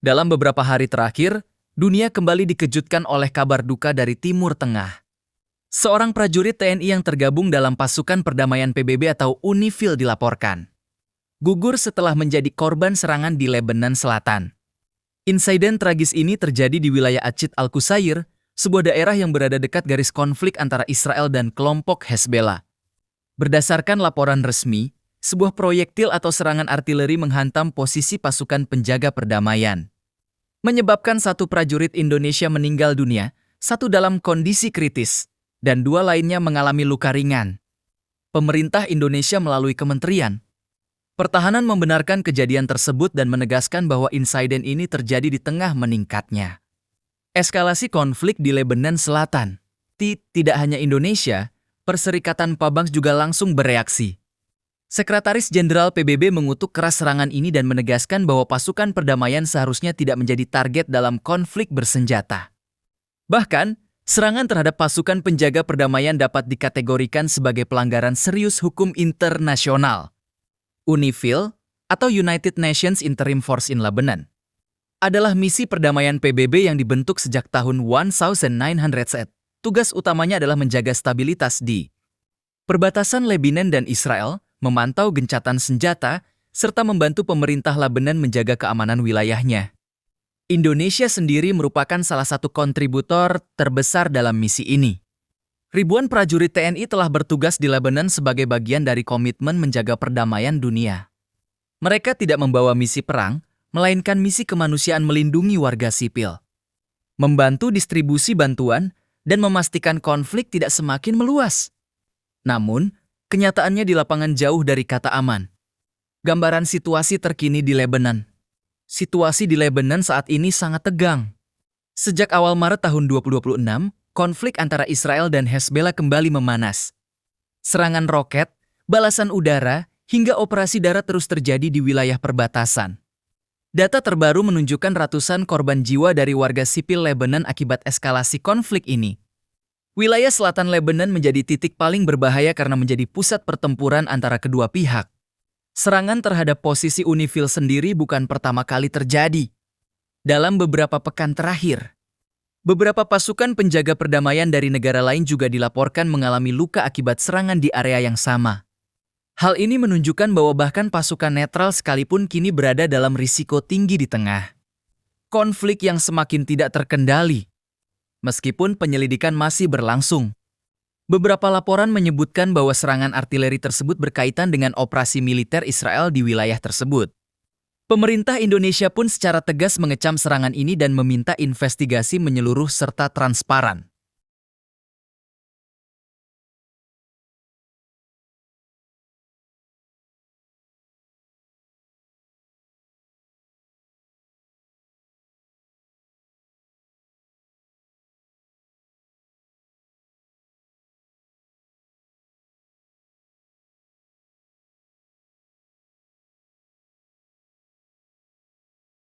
Dalam beberapa hari terakhir, dunia kembali dikejutkan oleh kabar duka dari Timur Tengah. Seorang prajurit TNI yang tergabung dalam pasukan perdamaian PBB atau UNIFIL dilaporkan gugur setelah menjadi korban serangan di Lebanon Selatan. Insiden tragis ini terjadi di wilayah Acit Al-Qusair, sebuah daerah yang berada dekat garis konflik antara Israel dan kelompok Hezbollah. Berdasarkan laporan resmi, sebuah proyektil atau serangan artileri menghantam posisi pasukan penjaga perdamaian, menyebabkan satu prajurit Indonesia meninggal dunia, satu dalam kondisi kritis, dan dua lainnya mengalami luka ringan. Pemerintah Indonesia melalui Kementerian Pertahanan membenarkan kejadian tersebut dan menegaskan bahwa insiden ini terjadi di tengah meningkatnya eskalasi konflik di Lebanon Selatan. Tidak hanya Indonesia, Perserikatan Pabangsa juga langsung bereaksi. Sekretaris Jenderal PBB mengutuk keras serangan ini dan menegaskan bahwa pasukan perdamaian seharusnya tidak menjadi target dalam konflik bersenjata. Bahkan, serangan terhadap pasukan penjaga perdamaian dapat dikategorikan sebagai pelanggaran serius hukum internasional. UNIFIL, atau United Nations Interim Force in Lebanon, adalah misi perdamaian PBB yang dibentuk sejak tahun 1900. Tugas utamanya adalah menjaga stabilitas di perbatasan Lebanon dan Israel, memantau gencatan senjata, serta membantu pemerintah Lebanon menjaga keamanan wilayahnya. Indonesia sendiri merupakan salah satu kontributor terbesar dalam misi ini. Ribuan prajurit TNI telah bertugas di Lebanon sebagai bagian dari komitmen menjaga perdamaian dunia. Mereka tidak membawa misi perang, melainkan misi kemanusiaan melindungi warga sipil, membantu distribusi bantuan, dan memastikan konflik tidak semakin meluas. Namun, kenyataannya di lapangan jauh dari kata aman. Gambaran situasi terkini di Lebanon. Situasi di Lebanon saat ini sangat tegang. Sejak awal Maret tahun 2026, konflik antara Israel dan Hezbollah kembali memanas. Serangan roket, balasan udara, hingga operasi darat terus terjadi di wilayah perbatasan. Data terbaru menunjukkan ratusan korban jiwa dari warga sipil Lebanon akibat eskalasi konflik ini. Wilayah selatan Lebanon menjadi titik paling berbahaya karena menjadi pusat pertempuran antara kedua pihak. Serangan terhadap posisi UNIFIL sendiri bukan pertama kali terjadi. Dalam beberapa pekan terakhir, beberapa pasukan penjaga perdamaian dari negara lain juga dilaporkan mengalami luka akibat serangan di area yang sama. Hal ini menunjukkan bahwa bahkan pasukan netral sekalipun kini berada dalam risiko tinggi di tengah konflik yang semakin tidak terkendali. Meskipun penyelidikan masih berlangsung, beberapa laporan menyebutkan bahwa serangan artileri tersebut berkaitan dengan operasi militer Israel di wilayah tersebut. Pemerintah Indonesia pun secara tegas mengecam serangan ini dan meminta investigasi menyeluruh serta transparan.